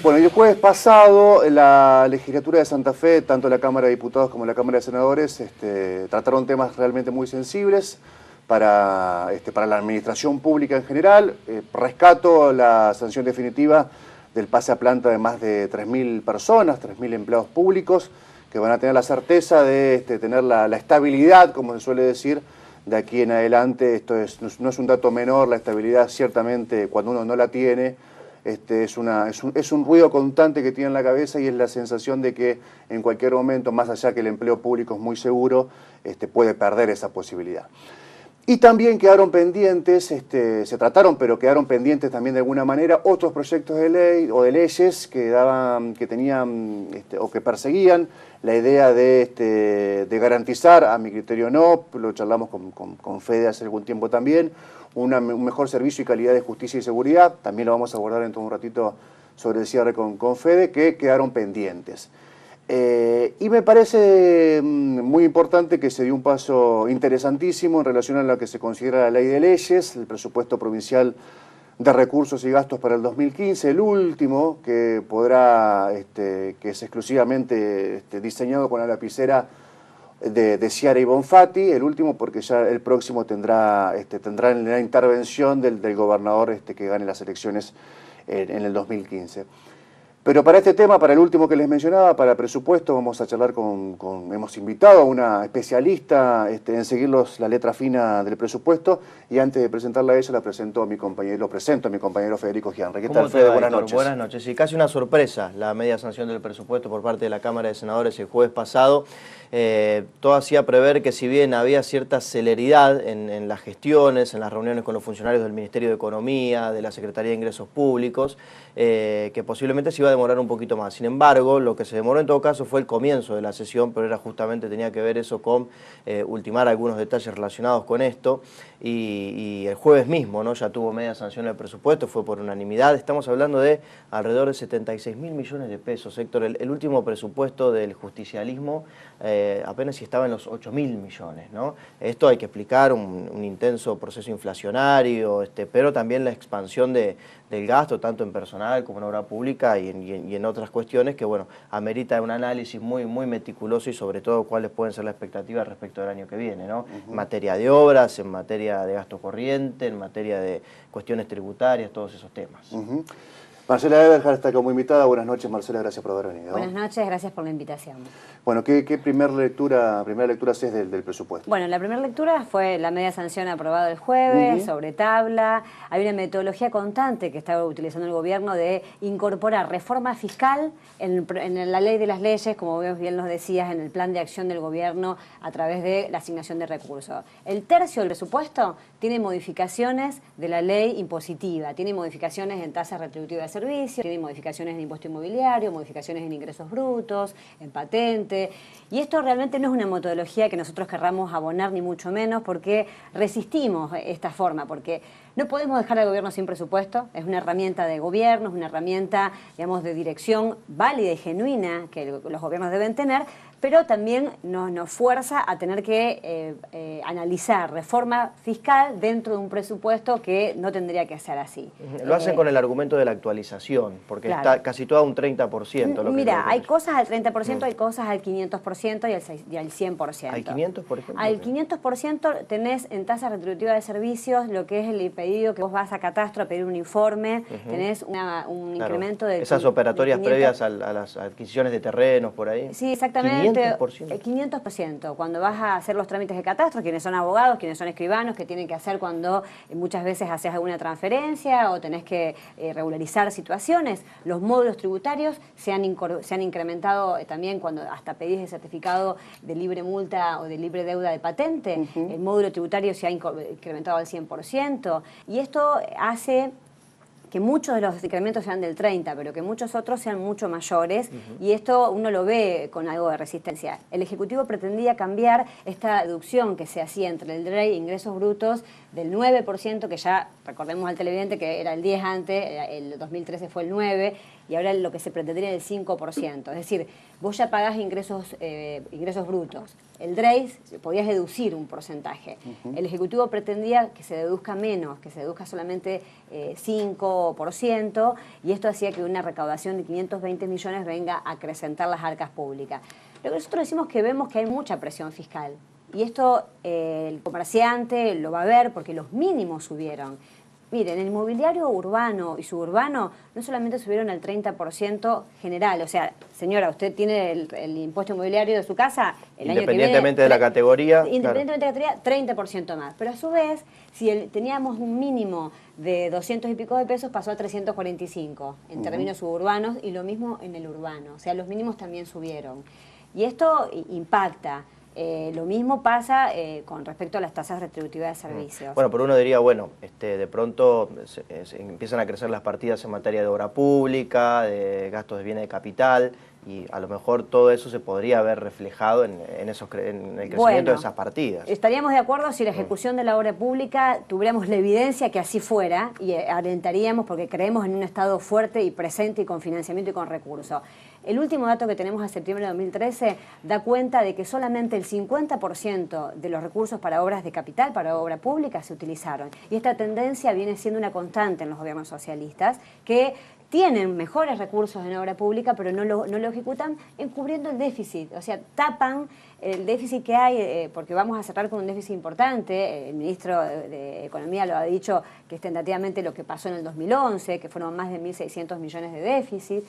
Bueno, y el jueves pasado la legislatura de Santa Fe, tanto la Cámara de Diputados como la Cámara de Senadores, trataron temas realmente muy sensibles para la administración pública en general. Rescato la sanción definitiva del pase a planta de más de 3.000 personas, 3.000 empleados públicos, que van a tener la certeza de tener la estabilidad, como se suele decir, de aquí en adelante. Esto no es un dato menor, la estabilidad ciertamente cuando uno no la tiene, es un ruido constante que tiene en la cabeza y es la sensación de que en cualquier momento, más allá que el empleo público es muy seguro, puede perder esa posibilidad. Y también quedaron pendientes, se trataron, pero quedaron pendientes también de alguna manera otros proyectos de ley o de leyes que tenían o que perseguían la idea de garantizar, a mi criterio no, lo charlamos con Fede hace algún tiempo también, un mejor servicio y calidad de justicia y seguridad. También lo vamos a abordar dentro de un ratito sobre el cierre con Fede, que quedaron pendientes. Y me parece muy importante que se dio un paso interesantísimo en relación a lo que se considera la ley de leyes, el presupuesto provincial de recursos y gastos para el 2015, el último que que es exclusivamente diseñado con la lapicera de Ciara y Bonfatti, el último porque ya el próximo tendrá la intervención del gobernador que gane las elecciones en el 2015. Pero para este tema, para el último que les mencionaba, para presupuesto, vamos a charlar hemos invitado a una especialista en seguir la letra fina del presupuesto, y antes de presentarla a ella, lo presento a mi compañero Federico Gianre. ¿Qué tal, Fede? Buenas noches. Buenas noches. Y casi una sorpresa la media sanción del presupuesto por parte de la Cámara de Senadores el jueves pasado. Todo hacía prever que, si bien había cierta celeridad en las gestiones, en las reuniones con los funcionarios del Ministerio de Economía, de la Secretaría de Ingresos Públicos, que posiblemente se iba a demorar un poquito más. Sin embargo, lo que se demoró en todo caso fue el comienzo de la sesión, pero tenía que ver eso con ultimar algunos detalles relacionados con esto, y el jueves mismo, ¿no?, ya tuvo media sanción el presupuesto, fue por unanimidad. Estamos hablando de alrededor de 76.000 millones de pesos, Héctor. El último presupuesto del justicialismo apenas si estaba en los 8.000 millones, ¿no? Esto hay que explicar, un intenso proceso inflacionario, pero también la expansión del gasto, tanto en personal como en obra pública y en otras cuestiones que, bueno, amerita un análisis muy meticuloso, y sobre todo cuáles pueden ser las expectativas respecto del año que viene, ¿no? En materia de obras, en materia de gasto corriente, en materia de cuestiones tributarias, todos esos temas. Marcela Eberhard está como invitada. Buenas noches, Marcela, gracias por haber venido. Buenas noches, gracias por la invitación. Bueno, ¿qué primera lectura haces del presupuesto? Bueno, la primera lectura fue la media sanción aprobada el jueves, sobre tabla. Hay una metodología constante que está utilizando el gobierno de incorporar reforma fiscal en la ley de las leyes, como bien nos decías, en el plan de acción del gobierno a través de la asignación de recursos. El tercio del presupuesto tiene modificaciones de la ley impositiva, tiene modificaciones en tasas retributivas de servicios, tiene modificaciones en impuesto inmobiliario, modificaciones en ingresos brutos, en patente. Y esto realmente no es una metodología que nosotros querramos abonar, ni mucho menos, porque resistimos esta forma, porque no podemos dejar al gobierno sin presupuesto. Es una herramienta de gobierno, es una herramienta, digamos, de dirección válida y genuina que los gobiernos deben tener, pero también nos fuerza a tener que analizar reforma fiscal dentro de un presupuesto que no tendría que ser así. Lo hacen con el argumento de la actualización, porque claro, está casi todo a un 30%. Mira, hay cosas al 30%, hay cosas al 500% y al 100%. ¿Al 500%, por ejemplo? Al 500% tenés en tasa retributiva de servicios lo que es el pedido que vos vas a Catastro a pedir un informe, tenés un incremento de... Esas operatorias previas a las adquisiciones de terrenos por ahí. Sí, exactamente. 500%. 500%. Cuando vas a hacer los trámites de catastro, quienes son abogados, quienes son escribanos, que tienen que hacer cuando muchas veces haces alguna transferencia o tenés que regularizar situaciones, los módulos tributarios se han incrementado también cuando hasta pedís el certificado de libre multa o de libre deuda de patente, el módulo tributario se ha incrementado al 100%, y esto hace que muchos de los incrementos sean del 30%, pero que muchos otros sean mucho mayores, y esto uno lo ve con algo de resistencia. El Ejecutivo pretendía cambiar esta deducción que se hacía entre el DREI e ingresos brutos del 9%, que ya recordemos al televidente que era el 10 antes, el 2013 fue el 9%, y ahora lo que se pretendía era el 5%. Es decir, vos ya pagás ingresos brutos. El DREIS podías deducir un porcentaje. El Ejecutivo pretendía que se deduzca menos, que se deduzca solamente 5%, y esto hacía que una recaudación de 520 millones venga a acrecentar las arcas públicas. Lo que nosotros decimos que vemos que hay mucha presión fiscal. Y esto el comerciante lo va a ver porque los mínimos subieron. Miren, el inmobiliario urbano y suburbano no solamente subieron al 30% general. O sea, señora, usted tiene el impuesto inmobiliario de su casa el año que viene, independientemente de la categoría. Independientemente de la categoría, 30% más. Pero a su vez, si teníamos un mínimo de 200 y pico de pesos, pasó a 345 en términos suburbanos, y lo mismo en el urbano. O sea, los mínimos también subieron. Y esto impacta. Lo mismo pasa con respecto a las tasas retributivas de servicios. Bueno, pero uno diría, bueno, de pronto se empiezan a crecer las partidas en materia de obra pública, de gastos de bienes de capital, y a lo mejor todo eso se podría haber reflejado en el crecimiento de esas partidas. Estaríamos de acuerdo si la ejecución de la obra pública tuviéramos la evidencia que así fuera, y alentaríamos porque creemos en un Estado fuerte y presente y con financiamiento y con recursos. El último dato que tenemos a septiembre de 2013 da cuenta de que solamente el 50% de los recursos para obras de capital, para obra pública, se utilizaron. Y esta tendencia viene siendo una constante en los gobiernos socialistas, que tienen mejores recursos en obra pública, pero no lo ejecutan encubriendo el déficit. O sea, tapan el déficit que hay, porque vamos a cerrar con un déficit importante. El ministro de Economía lo ha dicho, que es tentativamente lo que pasó en el 2011, que fueron más de 1.600 millones de déficit.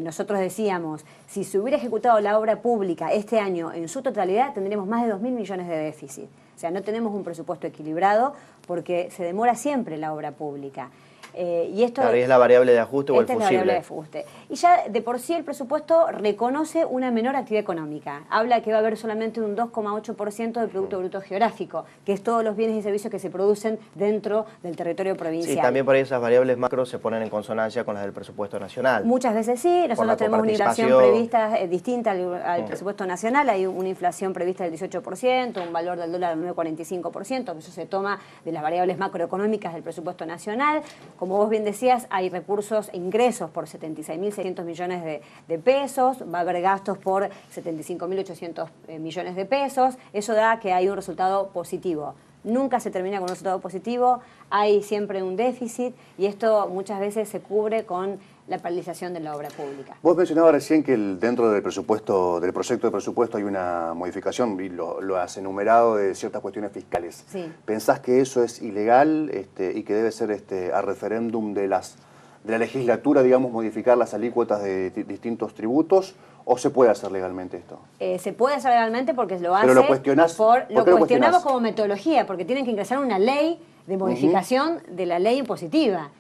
Nosotros decíamos, si se hubiera ejecutado la obra pública este año en su totalidad, tendríamos más de 2.000 millones de déficit. O sea, no tenemos un presupuesto equilibrado porque se demora siempre la obra pública. Y esto claro, y es la variable de ajuste o el fusible. Es la variable de ajuste. Y ya de por sí el presupuesto reconoce una menor actividad económica. Habla que va a haber solamente un 2,8% del Producto Bruto Geográfico, que es todos los bienes y servicios que se producen dentro del territorio provincial. Sí, también por ahí esas variables macro se ponen en consonancia con las del presupuesto nacional. Muchas veces sí. Nosotros tenemos una inflación prevista distinta al presupuesto nacional. Hay una inflación prevista del 18%, un valor del dólar del 9,45%, que eso se toma de las variables macroeconómicas del presupuesto nacional. Como vos bien decías, hay recursos e ingresos por 76.600 millones de pesos, va a haber gastos por 75.800 millones de pesos. Eso da que hay un resultado positivo. Nunca se termina con un resultado positivo, hay siempre un déficit, y esto muchas veces se cubre con la paralización de la obra pública. Vos mencionabas recién que dentro del presupuesto, del proyecto de presupuesto, hay una modificación, y lo has enumerado, de ciertas cuestiones fiscales. Sí. ¿Pensás que eso es ilegal y que debe ser a referéndum de la legislatura, digamos, modificar las alícuotas de distintos tributos? ¿O se puede hacer legalmente esto? Se puede hacer legalmente porque lo hace. ¿Pero lo cuestionás? Lo cuestionamos como metodología, porque tienen que ingresar una ley de modificación de la ley impositiva.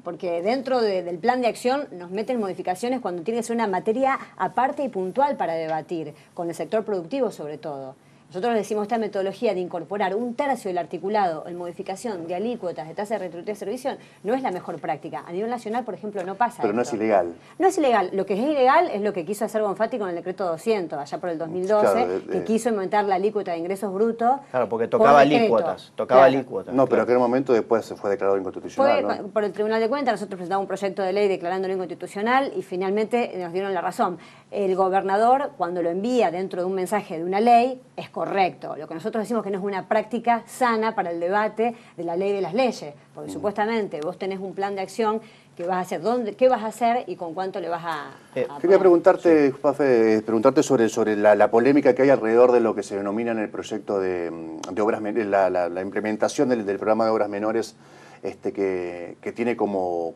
Porque dentro del plan de acción nos meten modificaciones cuando tiene que ser una materia aparte y puntual para debatir, con el sector productivo sobre todo. Nosotros decimos esta metodología de incorporar un tercio del articulado en modificación de alícuotas de tasa de retributiva de servicio no es la mejor práctica. A nivel nacional, por ejemplo, no pasa. Pero no es ilegal. No es ilegal. Lo que es ilegal es lo que quiso hacer Bonfatti con el decreto 200, allá por el 2012, claro, que quiso aumentar la alícuota de ingresos brutos. Claro, porque tocaba alícuotas. Tocaba alícuotas. No, pero en aquel momento después se fue declarado inconstitucional. Fue, ¿no? Por el Tribunal de Cuentas, nosotros presentamos un proyecto de ley declarándolo inconstitucional y finalmente nos dieron la razón. El gobernador, cuando lo envía dentro de un mensaje de una ley, es correcto. Lo que nosotros decimos que no es una práctica sana para el debate de la ley de las leyes, porque supuestamente vos tenés un plan de acción que vas a hacer, qué vas a hacer y con cuánto le vas a quería preguntarte, Pafe, sobre la polémica que hay alrededor de lo que se denomina en el proyecto de obras, la implementación del programa de obras menores, que tiene como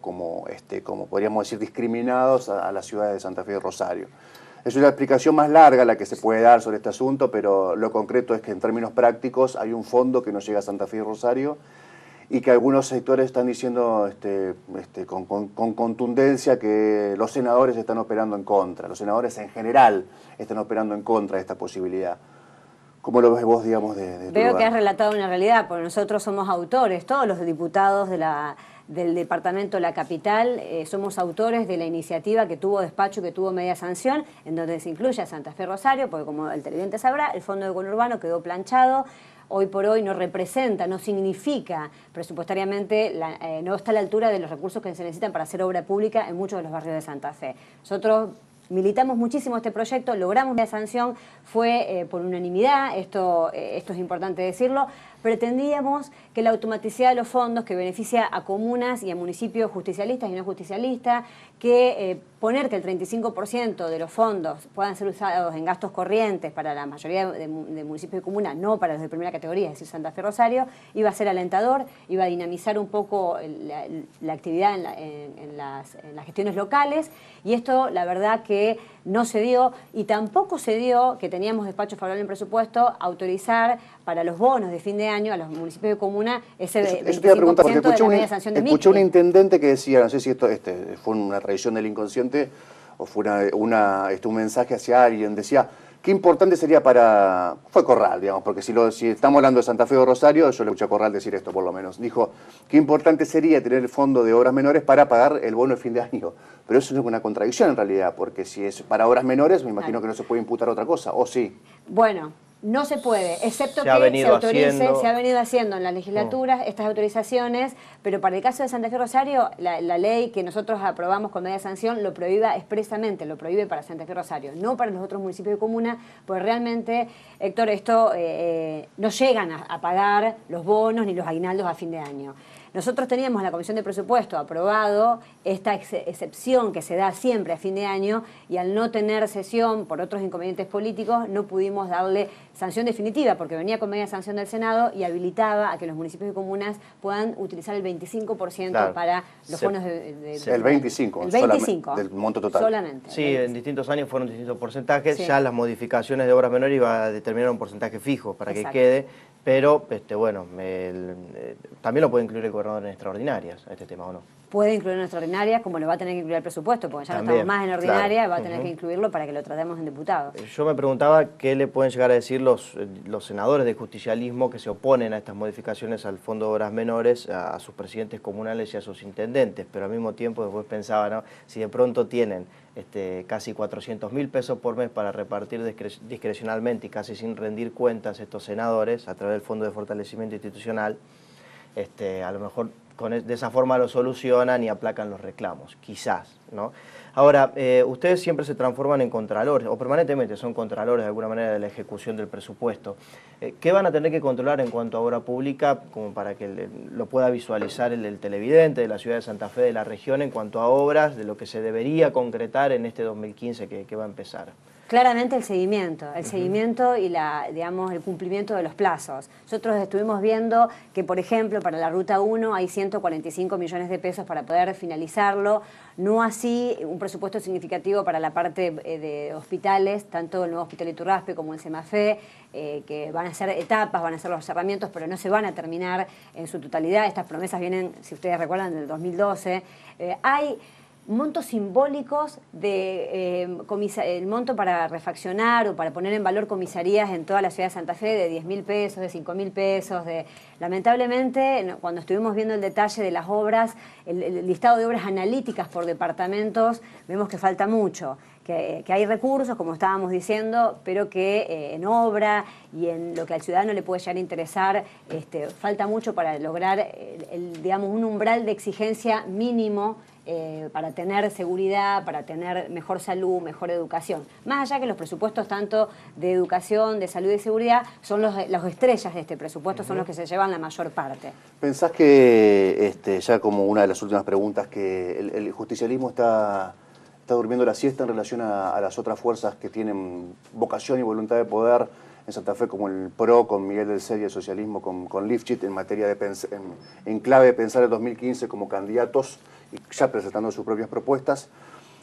podríamos decir, discriminados a las ciudades de Santa Fe y Rosario. Es una explicación más larga la que se puede dar sobre este asunto, pero lo concreto es que en términos prácticos hay un fondo que no llega a Santa Fe y Rosario y que algunos sectores están diciendo con contundencia que los senadores están operando en contra, los senadores en general están operando en contra de esta posibilidad. ¿Cómo lo ves vos, digamos, de tu Veo lugar? que has relatado una realidad, porque nosotros somos autores, todos los diputados del departamento de la capital, somos autores de la iniciativa que tuvo despacho, que tuvo media sanción, en donde se incluye a Santa Fe Rosario, porque como el televidente sabrá, el fondo de conurbano quedó planchado hoy por hoy no representa, no significa presupuestariamente, no está a la altura de los recursos que se necesitan para hacer obra pública en muchos de los barrios de Santa Fe. Nosotros militamos muchísimo este proyecto, logramos la sanción, fue por unanimidad, esto es importante decirlo. Pretendíamos que la automaticidad de los fondos, que beneficia a comunas y a municipios justicialistas y no justicialistas, que poner que el 35% de los fondos puedan ser usados en gastos corrientes para la mayoría de municipios y comunas, no para los de primera categoría, es decir, Santa Fe Rosario, iba a ser alentador, iba a dinamizar un poco la actividad en las gestiones locales, y esto la verdad que no se dio, y tampoco se dio, que teníamos despacho favorable en presupuesto, autorizar para los bonos de fin de año a los municipios de comuna ese 25% de la media sanción de MIPI. Escuché un intendente que decía, no sé si esto fue una tradición del inconsciente o fue un mensaje hacia alguien, decía, qué importante sería fue Corral, digamos, porque si estamos hablando de Santa Fe o Rosario, yo le escuché a Corral decir esto por lo menos, dijo, qué importante sería tener el fondo de obras menores para pagar el bono de fin de año. Pero eso es una contradicción en realidad, porque si es para obras menores, me imagino que no se puede imputar otra cosa, ¿o sí? Bueno, no se puede, excepto que se ha venido haciendo en las legislaturas estas autorizaciones, pero para el caso de Santa Fe Rosario, la ley que nosotros aprobamos con media sanción lo prohíbe expresamente, lo prohíbe para Santa Fe Rosario, no para los otros municipios de comuna, pues realmente, Héctor, esto no llegan a pagar los bonos ni los aguinaldos a fin de año. Nosotros teníamos en la Comisión de Presupuesto aprobado esta excepción que se da siempre a fin de año, y al no tener sesión por otros inconvenientes políticos no pudimos darle sanción definitiva, porque venía con media sanción del Senado y habilitaba a que los municipios y comunas puedan utilizar el 25% para los bonos el 25%, el 25% del monto total. Solamente. Sí, en distintos años fueron distintos porcentajes, ya las modificaciones de obras menores iba a determinar un porcentaje fijo para que quede, pero bueno, también lo puede incluir el gobernador en extraordinarias, este tema, ¿o no? Puede incluir en extraordinaria, como lo va a tener que incluir el presupuesto, porque ya no estamos más en ordinaria, va a tener que incluirlo para que lo tratemos en diputado. Yo me preguntaba qué le pueden llegar a decir los senadores de justicialismo que se oponen a estas modificaciones al Fondo de Obras Menores, a sus presidentes comunales y a sus intendentes, pero al mismo tiempo después pensaba, ¿no? Si de pronto tienen casi 400.000 pesos por mes para repartir discrecionalmente y casi sin rendir cuentas estos senadores a través del Fondo de Fortalecimiento Institucional, a lo mejor de esa forma lo solucionan y aplacan los reclamos, quizás, ¿no? Ahora, ustedes siempre se transforman en contralores, o permanentemente son contralores de alguna manera de la ejecución del presupuesto. ¿Qué van a tener que controlar en cuanto a obra pública, como para que lo pueda visualizar el televidente de la ciudad de Santa Fe, de la región, en cuanto a obras, de lo que se debería concretar en este 2015 que va a empezar? Claramente el seguimiento y digamos, el cumplimiento de los plazos. Nosotros estuvimos viendo que, por ejemplo, para la Ruta 1 hay 145 millones de pesos para poder finalizarlo, no así un presupuesto significativo para la parte de hospitales, tanto el nuevo Hospital Iturraspe como el Semafé, que van a ser etapas, van a ser los cerramientos, pero no se van a terminar en su totalidad. Estas promesas vienen, si ustedes recuerdan, del 2012. Hay montos simbólicos el monto para refaccionar o para poner en valor comisarías en toda la ciudad de Santa Fe de 10.000 pesos, de 5.000 pesos. Lamentablemente, cuando estuvimos viendo el detalle de las obras, el listado de obras analíticas por departamentos, vemos que falta mucho. Que hay recursos, como estábamos diciendo, pero que en obra y en lo que al ciudadano le puede llegar a interesar, falta mucho para lograr digamos, un umbral de exigencia mínimo para tener seguridad, para tener mejor salud, mejor educación. Más allá que los presupuestos tanto de educación, de salud y seguridad son los estrellas de este presupuesto, son los que se llevan la mayor parte. ¿Pensás que, ya como una de las últimas preguntas, que el justicialismo está durmiendo la siesta en relación a las otras fuerzas que tienen vocación y voluntad de poder en Santa Fe, como el PRO, con Miguel del Cel y el socialismo, con Lifchit, en materia en clave de pensar el 2015 como candidatos y ya presentando sus propias propuestas?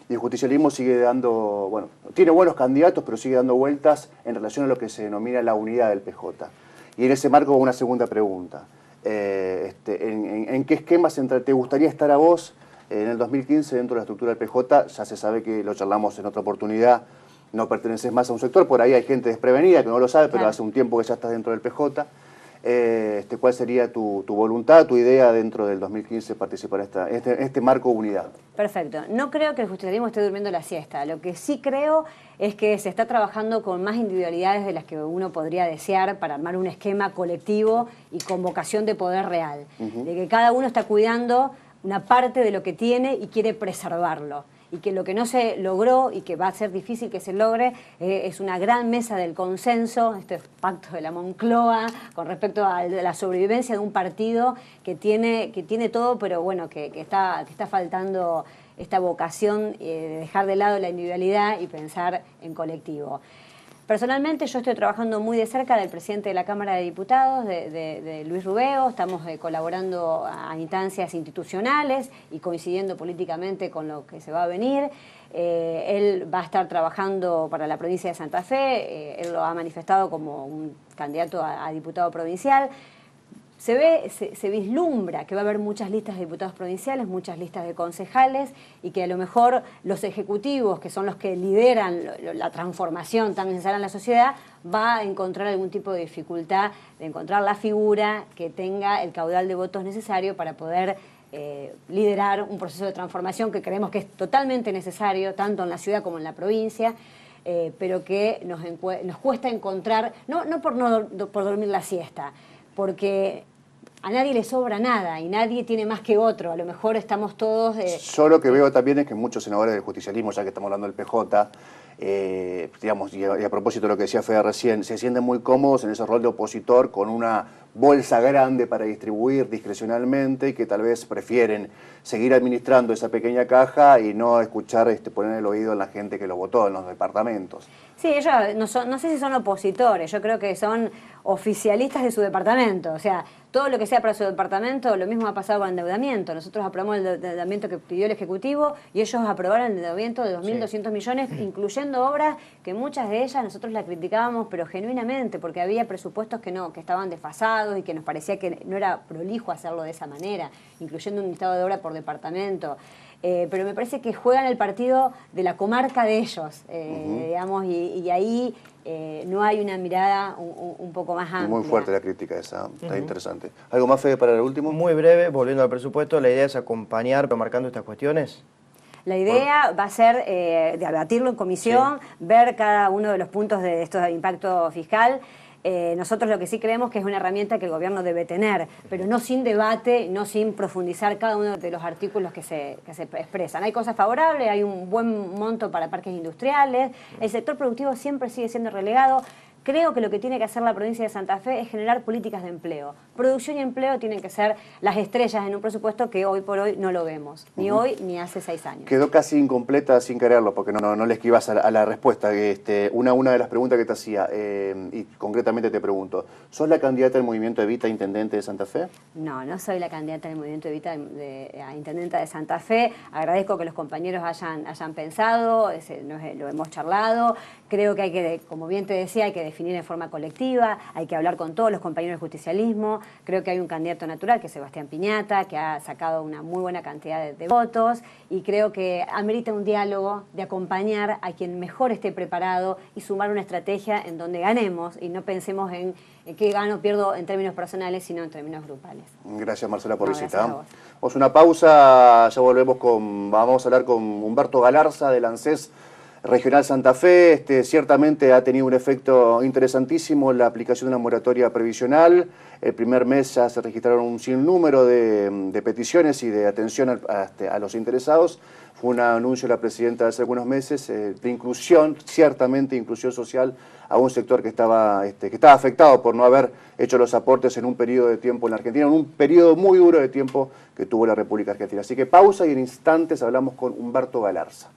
Y el justicialismo sigue dando, bueno, tiene buenos candidatos, pero sigue dando vueltas en relación a lo que se denomina la unidad del PJ. Y en ese marco, una segunda pregunta. ¿En qué esquemas te gustaría estar a vos en el 2015 dentro de la estructura del PJ? Ya se sabe que lo charlamos en otra oportunidad, no perteneces más a un sector, por ahí hay gente desprevenida que no lo sabe, pero hace un tiempo que ya estás dentro del PJ. ¿Cuál sería tu voluntad, tu idea dentro del 2015 participar en este marco de unidad? Perfecto. No creo que el justicialismo esté durmiendo la siesta. Lo que sí creo es que se está trabajando con más individualidades de las que uno podría desear para armar un esquema colectivo y con vocación de poder real. De que cada uno está cuidando una parte de lo que tiene y quiere preservarlo. Y que lo que no se logró y que va a ser difícil que se logre es una gran mesa del consenso, este pacto de la Moncloa, con respecto a la sobrevivencia de un partido que tiene todo, pero bueno, que está faltando esta vocación de dejar de lado la individualidad y pensar en colectivo. Personalmente yo estoy trabajando muy de cerca del presidente de la Cámara de Diputados, de Luis Rubeo, estamos colaborando a instancias institucionales y coincidiendo políticamente con lo que se va a venir. Él va a estar trabajando para la provincia de Santa Fe, él lo ha manifestado como un candidato a diputado provincial. Se vislumbra que va a haber muchas listas de diputados provinciales, muchas listas de concejales y que a lo mejor los ejecutivos, que son los que lideran la transformación tan necesaria en la sociedad, va a encontrar algún tipo de dificultad de encontrar la figura que tenga el caudal de votos necesario para poder liderar un proceso de transformación que creemos que es totalmente necesario, tanto en la ciudad como en la provincia. Pero que nos cuesta encontrar, no por dormir la siesta, porque a nadie le sobra nada y nadie tiene más que otro. A lo mejor estamos todos... Yo lo que veo también es que muchos senadores del justicialismo, ya que estamos hablando del PJ, digamos, y a propósito de lo que decía Fede recién, se sienten muy cómodos en ese rol de opositor con una bolsa grande para distribuir discrecionalmente y que tal vez prefieren seguir administrando esa pequeña caja y no escuchar, poner el oído en la gente que lo votó en los departamentos. Sí, ellos no sé si son opositores, yo creo que son oficialistas de su departamento, o sea, todo lo que sea para su departamento, lo mismo ha pasado con el endeudamiento. Nosotros aprobamos el endeudamiento que pidió el Ejecutivo y ellos aprobaron el endeudamiento de 2.200 millones, incluyendo obras que muchas de ellas nosotros las criticábamos, pero genuinamente, porque había presupuestos que estaban desfasados y que nos parecía que no era prolijo hacerlo de esa manera, incluyendo un listado de obra por departamento. Pero me parece que juegan el partido de la comarca de ellos, digamos, y ahí no hay una mirada un poco más amplia. Muy fuerte la crítica esa, está interesante. ¿Algo más, Fede, para el último? Muy breve, volviendo al presupuesto, la idea es acompañar, marcando estas cuestiones. La idea va a ser debatirlo en comisión, ver cada uno de los puntos de estos de impacto fiscal. Nosotros lo que sí creemos que es una herramienta que el gobierno debe tener, pero no sin debate, no sin profundizar cada uno de los artículos que se expresan. Hay cosas favorables, hay un buen monto para parques industriales, el sector productivo siempre sigue siendo relegado. Creo que lo que tiene que hacer la provincia de Santa Fe es generar políticas de empleo. Producción y empleo tienen que ser las estrellas en un presupuesto que hoy por hoy no lo vemos, ni hoy ni hace 6 años. Quedó casi incompleta sin quererlo, porque no le esquivas a la respuesta. Una de las preguntas que te hacía, y concretamente te pregunto, ¿sos la candidata del Movimiento Evita Intendente de Santa Fe? No soy la candidata del Movimiento Evita a Intendenta de Santa Fe. Agradezco que los compañeros hayan pensado, lo hemos charlado. Creo que hay que, como bien te decía, hay que definir en forma colectiva, hay que hablar con todos los compañeros del justicialismo. Creo que hay un candidato natural, que es Sebastián Piñata, que ha sacado una muy buena cantidad de votos, y creo que amerita un diálogo de acompañar a quien mejor esté preparado y sumar una estrategia en donde ganemos y no pensemos en qué gano o pierdo en términos personales, sino en términos grupales. Gracias, Marcela, por visita. Gracias a vos. Vamos a una pausa, ya volvemos vamos a hablar con Humberto Galarza del ANSES Regional Santa Fe. Ciertamente ha tenido un efecto interesantísimo la aplicación de una moratoria previsional. El primer mes ya se registraron un sinnúmero de peticiones y de atención a los interesados. Fue un anuncio de la presidenta hace algunos meses de inclusión, ciertamente inclusión social a un sector que estaba afectado por no haber hecho los aportes en un periodo de tiempo en la Argentina, en un periodo muy duro de tiempo que tuvo la República Argentina. Así que pausa y en instantes hablamos con Humberto Galarza.